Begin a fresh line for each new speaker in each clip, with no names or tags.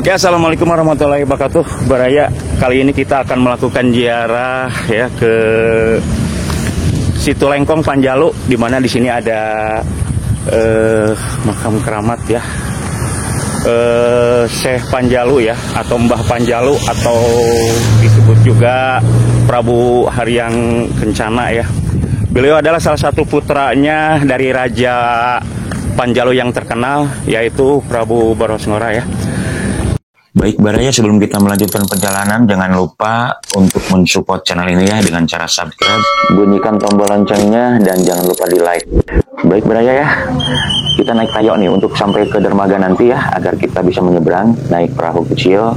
Oke, assalamualaikum warahmatullahi wabarakatuh. Baraya, kali ini kita akan melakukan ziarah ya ke Situ Lengkong Panjalu, di mana di sini ada makam keramat ya, Syekh Panjalu ya, atau Mbah Panjalu, atau disebut juga Prabu Haryang Kencana ya. Beliau adalah salah satu putranya dari Raja Panjalu yang terkenal, yaitu Prabu Borosngora ya. Baik Baraya, sebelum kita melanjutkan perjalanan, jangan lupa untuk mensupport channel ini ya dengan cara subscribe, bunyikan tombol loncengnya, dan jangan lupa di like. Baik Baraya ya, kita naik tayo nih untuk sampai ke dermaga nanti ya, agar kita bisa menyeberang naik perahu kecil.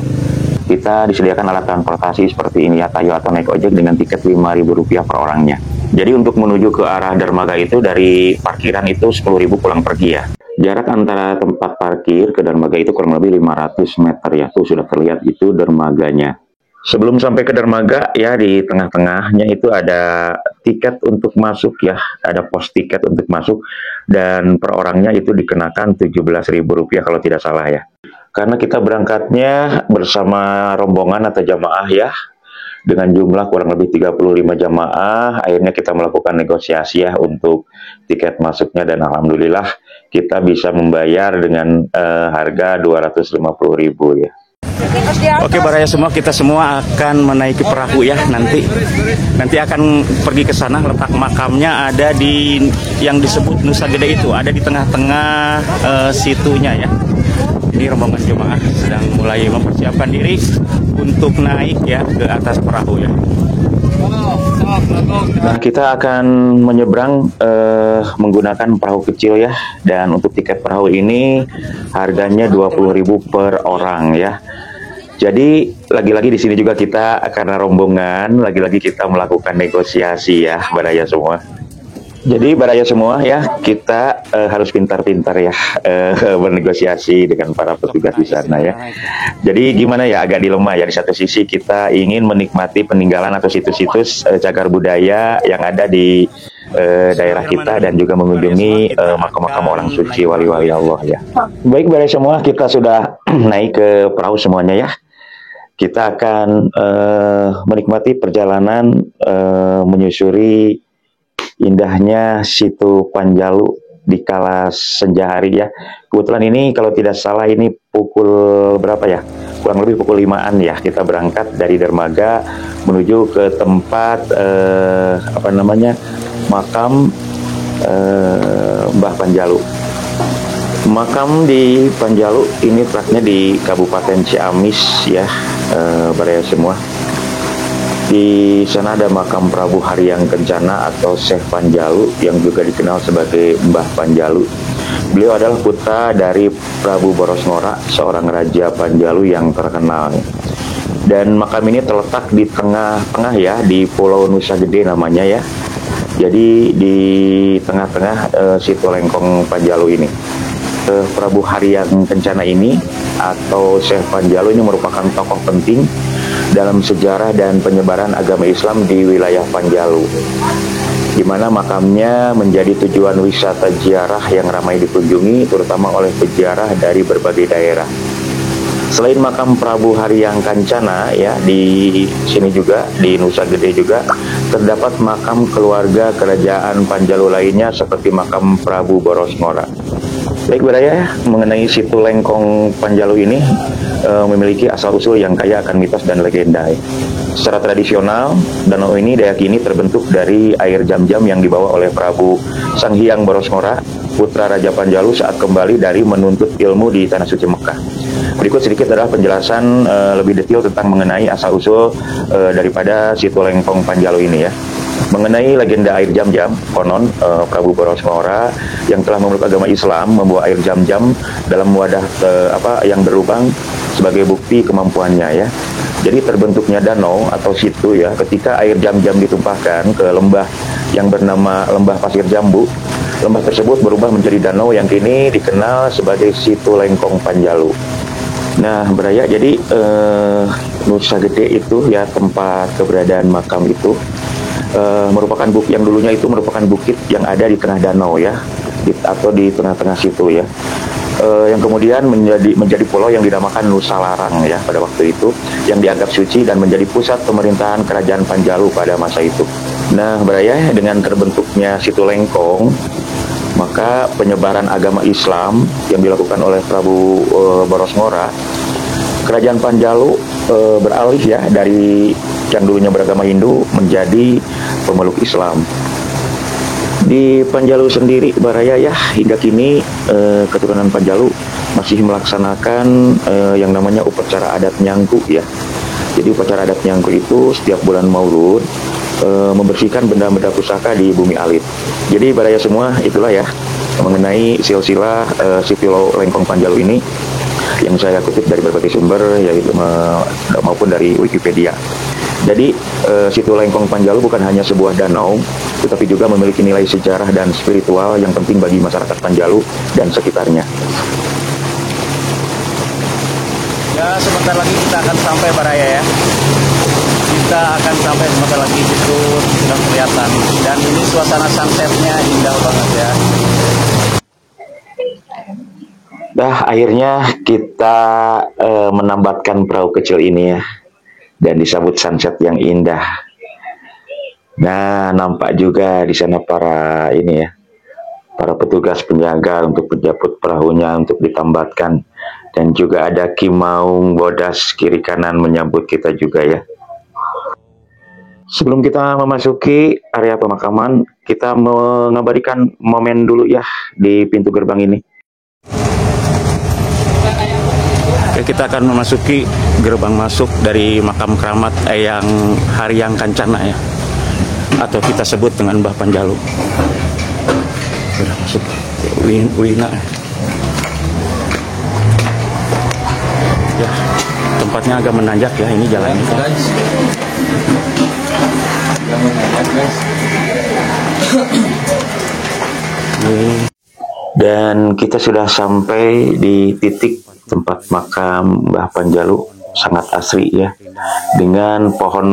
Kita disediakan alat transportasi seperti ini ya, tayo atau naik ojek dengan tiket Rp5.000 per orangnya. Jadi untuk menuju ke arah dermaga itu dari parkiran itu 10.000 pulang pergi ya. Jarak antara tempat parkir ke dermaga itu kurang lebih 500 meter ya. Tuh sudah terlihat itu dermaganya. Sebelum sampai ke dermaga ya, di tengah-tengahnya itu ada tiket untuk masuk ya. Ada pos tiket untuk masuk, dan per orangnya itu dikenakan Rp17.000 kalau tidak salah ya. Karena kita berangkatnya bersama rombongan atau jamaah ya, dengan jumlah kurang lebih 35 jamaah, akhirnya kita melakukan negosiasi ya untuk tiket masuknya, dan alhamdulillah kita bisa membayar dengan harga Rp250.000 ya. Oke Baraya, kita semua akan menaiki perahu ya, nanti akan pergi ke sana. Letak makamnya ada di yang disebut Nusa Gede, itu ada di tengah-tengah situnya ya. Ini rombongan jemaah sedang mulai mempersiapkan diri untuk naik ya ke atas perahu ya. Nah, kita akan menyeberang menggunakan perahu kecil ya, dan untuk tiket perahu ini harganya Rp20.000 per orang ya. Jadi lagi-lagi di sini juga kita karena rombongan, lagi-lagi kita melakukan negosiasi ya Baraya semua. Jadi Baraya semua ya, kita harus pintar-pintar ya bernegosiasi dengan para petugas di sana ya. Jadi gimana ya, agak dilema ya. Di satu sisi kita ingin menikmati peninggalan atau situs-situs cagar budaya yang ada di daerah kita, dan juga mengunjungi makam-makam orang suci, wali-wali Allah ya. Baik Baraya semua, kita sudah naik ke perahu semuanya ya. Kita akan menikmati perjalanan menyusuri indahnya Situ Panjalu di kala senja hari ya. Kebetulan ini kalau tidak salah ini pukul berapa ya? Kurang lebih pukul 5-an ya. Kita berangkat dari dermaga menuju ke tempat makam Mbah Panjalu. Makam di Panjalu ini tepatnya di Kabupaten Ciamis ya, Baraya semua. Di sana ada makam Prabu Haryang Kencana atau Syekh Panjalu, yang juga dikenal sebagai Mbah Panjalu. Beliau adalah putra dari Prabu Borosngora, seorang raja Panjalu yang terkenal. Dan makam ini terletak di tengah-tengah ya, di Pulau Nusa Gede namanya ya. Jadi di tengah-tengah Situ Lengkong Panjalu ini. Prabu Haryang Kencana ini atau Syekh Panjalu ini merupakan tokoh penting dalam sejarah dan penyebaran agama Islam di wilayah Panjalu, di mana makamnya menjadi tujuan wisata ziarah yang ramai dikunjungi, terutama oleh peziarah dari berbagai daerah. Selain makam Prabu Haryang Kencana ya, di sini juga di Nusa Gede juga terdapat makam keluarga kerajaan Panjalu lainnya seperti makam Prabu Borosngora. Baik Baraya, mengenai Situ Lengkong Panjalu ini memiliki asal-usul yang kaya akan mitos dan legenda. Secara tradisional, danau ini diyakini terbentuk dari air jam-jam yang dibawa oleh Prabu Sanghyang Borosngora, putra Raja Panjalu saat kembali dari menuntut ilmu di Tanah Suci Mekah. Berikut sedikit adalah penjelasan lebih detail tentang mengenai asal-usul daripada Situ Lengkong Panjalu ini ya. Mengenai legenda air jam-jam, konon Prabu Borosngora yang telah memeluk agama Islam membawa air jam-jam dalam wadah yang berlubang sebagai bukti kemampuannya ya. Jadi terbentuknya danau atau situ ya ketika air jam-jam ditumpahkan ke lembah yang bernama Lembah Pasir Jambu. Lembah tersebut berubah menjadi danau yang kini dikenal sebagai Situ Lengkong Panjalu. Nah Baraya, jadi Nusa Gede itu ya tempat keberadaan makam itu merupakan bukit yang dulunya itu merupakan bukit yang ada di tengah danau ya, atau di tengah-tengah situ ya. yang kemudian menjadi pulau yang dinamakan Nusa Larang ya pada waktu itu, yang dianggap suci dan menjadi pusat pemerintahan Kerajaan Panjalu pada masa itu. Nah, Baraya, dengan terbentuknya Situ Lengkong, maka penyebaran agama Islam yang dilakukan oleh Prabu Boros Ngora, Kerajaan Panjalu beralih ya dari yang dulunya beragama Hindu menjadi pemeluk Islam. Di Panjalu sendiri, Baraya ya, hingga kini keturunan Panjalu masih melaksanakan yang namanya upacara adat Nyangku ya. Jadi upacara adat Nyangku itu setiap bulan Maulud membersihkan benda-benda pusaka di bumi alit. Jadi Baraya semua, itulah ya mengenai silsilah Situ Lengkong Panjalu ini yang saya kutip dari berbagai sumber, yaitu maupun dari Wikipedia. Jadi Situ Lengkong Panjalu bukan hanya sebuah danau, tetapi juga memiliki nilai sejarah dan spiritual yang penting bagi masyarakat Panjalu dan sekitarnya.
Ya, sebentar lagi kita akan sampai, Baraya ya. Kita akan sampai sebentar lagi, itu sudah kelihatan. Dan ini suasana sunsetnya indah banget ya.
Dah, akhirnya kita menambatkan perahu kecil ini ya, dan disambut sunset yang indah. Nah, nampak juga di sana para petugas penjaga untuk menjemput perahunya untuk ditambatkan, dan juga ada Ki Maung Bodas kiri kanan menyambut kita juga ya. Sebelum kita memasuki area pemakaman, kita mengabadikan momen dulu ya di pintu gerbang ini.
Oke, kita akan memasuki gerbang masuk dari makam keramat Eyang Haryang Kancana ya, atau kita sebut dengan Mbah Panjalu. Sudah masuk Wina ya, tempatnya agak menanjak ya, ini jalannya.
Dan kita sudah sampai di titik tempat makam Mbah Panjalu, sangat asri ya, dengan pohon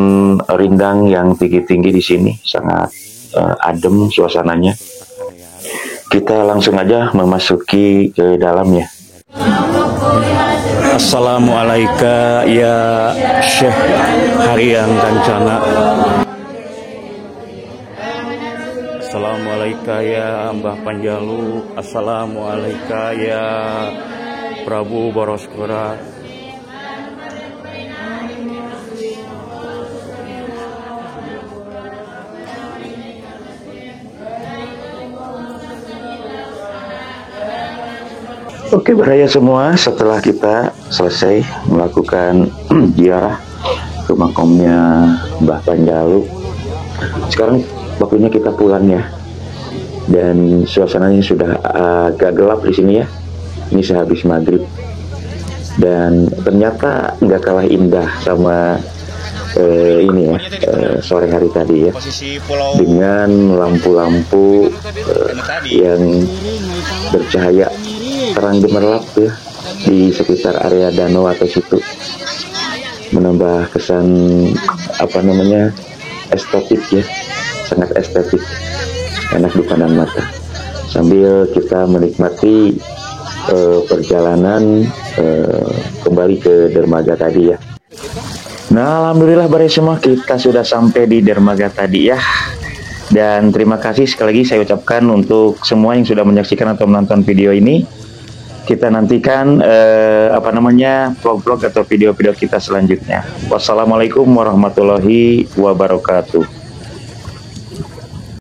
rindang yang tinggi-tinggi di sini, sangat adem suasananya. Kita langsung aja memasuki ke dalamnya.
Assalamualaikum ya Syekh Haryang Kancana. Assalamualaikum ya Mbah Panjalu. Assalamualaikum ya Prabu Boros Ngora.
Oke, Baraya semua, setelah kita selesai melakukan ziarah ke makamnya Mbah Panjalu, sekarang waktunya kita pulang ya. Dan suasananya sudah agak gelap di sini ya. Ini sehabis maghrib, dan ternyata nggak kalah indah sama ini ya, sore hari tadi ya, dengan lampu-lampu yang bercahaya terang gemerlap ya di sekitar area danau atau situ, menambah kesan estetik ya, sangat estetik, enak dipandang mata, sambil kita menikmati perjalanan kembali ke dermaga tadi ya. Nah, alhamdulillah Baraya semua, kita sudah sampai di dermaga tadi ya. Dan terima kasih sekali lagi saya ucapkan untuk semua yang sudah menyaksikan atau menonton video ini. Kita nantikan vlog-vlog atau video-video kita selanjutnya. Wassalamualaikum warahmatullahi wabarakatuh.